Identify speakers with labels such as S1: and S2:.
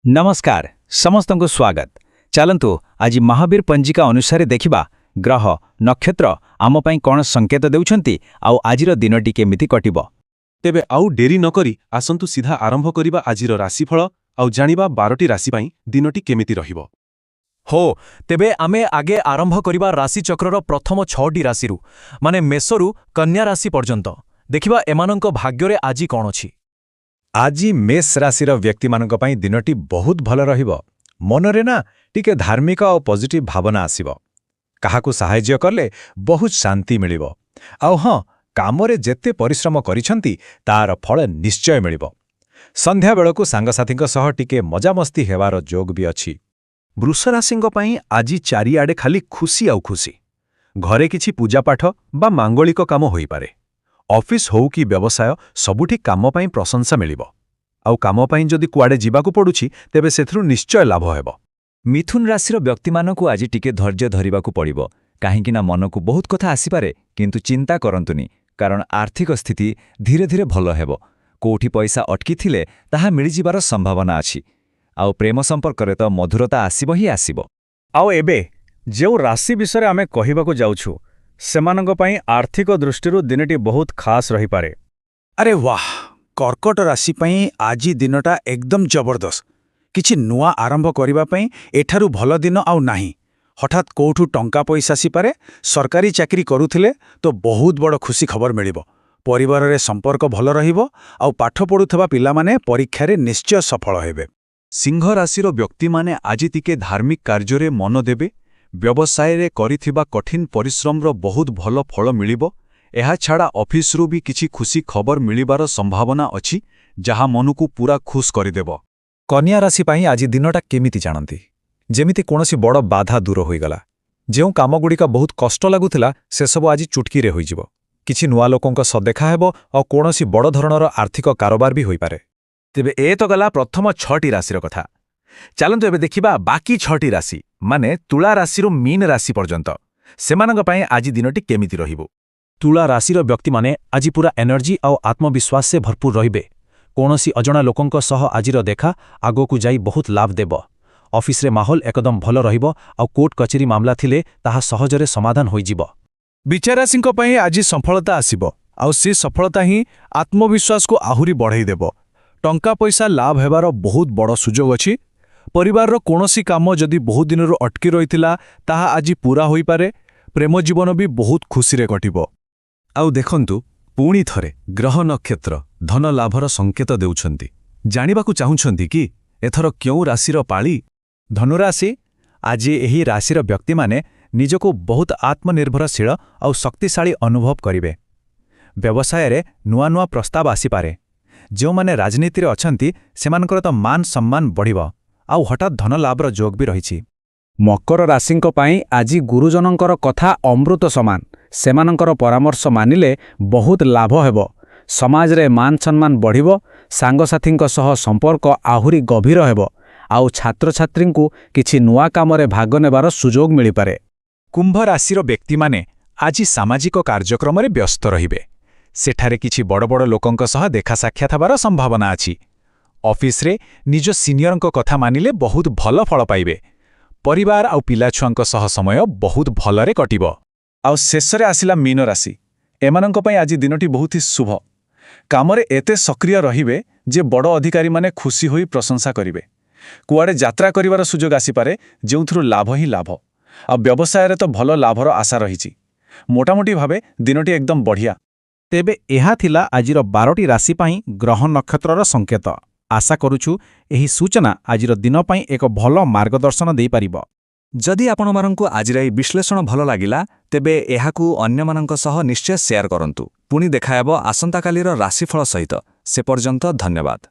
S1: नमस्कार समस्त को स्वागत। चलतु आज महावीर पंजिका अनुसार देखिबा ग्रह नक्षत्र आम पई कौन संकेत देउछंती आउ आजिर दिनटी केमिति कटिबो।
S2: तेबे आउ डेरी नकरी आसंतु सीधा आरंभ करिबा आजिर राशिफल आउ जानिबा 12टी राशि पई दिनटी केमिति रहिबो।
S3: हो तेबे आमे आगे आरंभ करिबा राशि चक्रर प्रथम 6टी राशिरु माने मेषरु कन्या राशि पर्यंत देखिबा एमानंक भाग्यरे आजी कोन अछि।
S4: आज मेष राशिर व्यक्ति मानक पई दिनटी बहुत भल रहिबो। मनरे ना टिके धार्मिक और पॉजिटिव भावना आसीबो। काहाकु सहाय्य करले बहुत शांति मिलिबो। आउ हां कामरे जेते परिश्रम करिसंती तार फल निश्चय मिलिबो। संध्या बेळकु सांगसाथीक सह टिके मजामस्ती हेवार जोग भी अछि।
S5: वृष राशिंग पई आजी चारिआडे खाली खुशी आउ खुशी। घरे किछि पूजापाठ बा मांगलिक काम होई पारे। ऑफिस हो कि व्यवसाय सबुठी काम पई प्रशंसा मिलिबो। आउ काम पई जदि कुआडे जिबाकु पडुछि तेबे सेथरु निश्चय लाभ हेबो।
S1: मिथुन राशिर व्यक्ति मानकु आज टिके धैर्य धरिबाकु पड़िबो। काहेकिना मनकु बहुत कथा आसीपारे किंतु चिंता करंतुनी कारण आर्थिक स्थिति धीरे धीरे भल हेबो। कोठी पैसा अटकी थिले ताहा मिलि जिबार संभावना अछि। आउ प्रेम संपर्करे तो मधुरता आसीबो ही आसीबो।
S6: आउ एबे जेउ राशि विषय आमे कहिबाकु जाउछु सेमानंग पई आर्थिक दृष्टिरु दिनटी बहुत खास रही पारे।
S5: अरे वाह, कर्कट राशि पई आजी दिनटा एकदम जबरदस्त। किछि नुआ आरंभ करिबा पई एठारु भल दिन आउ नाही। हठात कोठु टंका पैसा आसी पारे। सरकारी चाकरी करुथिले तो बहुत बड़ खुशी खबर मिलिबो। परिवार रे संपर्क भल रहिबो आउ पाठ पढुथबा पिला माने परीक्षा रे निश्चय सफल हेबे।
S7: सिंह राशिर व्यक्ति माने आज टिके धार्मिक कार्य मन देबे। व्यवसाय रे करिथिबा कठिन परिश्रमर बहुत भल फल मिलिबो। एहा छाड़ा ऑफिस रु भी किछि खुशी खबर मिलिबार संभावना अछि जहा मनुकु पूरा खुश करिदेबो।
S4: कन्या राशि पई आज दिनटा केमिति जानंती जेमिति कोनोसी बड़ बाधा दूर होईगला। जेउ कामगुड़िका बहुत कष्ट लागुथिला से सब आज चुटकी रे होईजिबो। किछि नुआ लोकंक सदेखा हेबो और कोनोसी बड़ धरणर आर्थिक कारोबार भी होई पारे।
S5: तेबे ए तो गला प्रथम 6टी राशिर कथा। चलंतु एबे देखिबा बाकी 6टी राशि माने तुला राशिरु मीन राशि पर्यंत सेमानंग पई आज दिनटी केमिति रहिबो।
S3: तुला राशिर व्यक्ति माने आज पूरा एनर्जी और आत्मविश्वास से भरपूर रहिबे। कोनोसी अजणा लोकंक सह आजिर देखा आगोकु जाई बहुत लाभ देबो। ऑफिस रे माहौल एकदम भल रहिबो और कोर्ट कचेरी मामला थिले ताहा सहजरे समाधान होई जिवो।
S6: विचार राशिंक पई आज सफलता आसीबो आउ से सफलता ही आत्मविश्वास को आहुरी बढ़ाई देबो। टंका पैसा लाभ हेबार बहुत बड़ सुजोग अछि। परिवार रो कोनोसी काम जदि बहुत दिनरु अटकी रहितिला ताहा आज पूरा होई पारे। प्रेम जीवन भी बहुत खुशी रे कटिबो।
S5: आउ देखंतु पुणी थरे ग्रह नक्षत्र धन लाभर संकेत देउछंती। जानिबाकु चाहुछंती कि एथर क्यों राशिर पाळी।
S4: धनुराशि आज एही राशिर व्यक्ति माने निजको बहुत आत्मनिर्भरशील और शक्तिशाली अनुभव करिवे। व्यवसाय रे नुआ नुआ प्रस्ताव आसी पारे। जो माने राजनीति रे अछंती सेमानकर तो मान सम्मान बढ़िबो आउ हठात धन लाभर जोग भी रहिछि।
S8: मकर राशिंक पई आज गुरुजनंकर कथा अमृत समान। सेमानंकर परामर्श मानिले बहुत लाभ हेबो। समाज रे मान सम्मान बढ़िबो। सांगसाथींक सह संपर्क आहुरी गभीर हेबो आउ छात्र छात्रींकु किछि नुआ कामरे भाग नेबार सुजोग मिलि पारे।
S4: कुंभ राशिर व्यक्ति माने आज सामाजिक कार्यक्रम रे व्यस्त रहिबे। सेठारे किछि बड़ बड़ लोकंक सह देखा साक्षात हबार संभावना अछि। ऑफिस रे निज सीनियरंक कथा मानिले बहुत भल फल पाइबे। परिवार आउ पिला छुआंक सह समय बहुत भलरे कटिबो।
S5: आउ शेषरे आसिला मीन राशि। एमानंक पई आज दिनटी बहुत ही शुभ। कामरे एते सक्रिय रहिबे जे बड़ अधिकारी माने खुशी होई प्रशंसा करिवे। कुआडे यात्रा करिवार सुजोग आसी पारे जेउथरु लाभ ही लाभ। आ व्यवसाय रे तो भल लाभर आशा रहिछि। मोटामोटी भाबे दिनटी एकदम बढ़िया।
S6: तेबे एहा थिला आजिर 12टी राशि पई ग्रह नक्षत्रर संकेत। आशा करूछु एही सूचना आजिर दिन पई एक भल मार्गदर्शन देई पारिबो।
S1: जदि आपणमानंकु आजिर एही विश्लेषण भल लागिला तेबे एहाकु अन्यमानंक सह निश्चय शेयर करंतु। पुणी देखायबो आसंता कालीर राशिफल सहित। से पर्यंत धन्यवाद।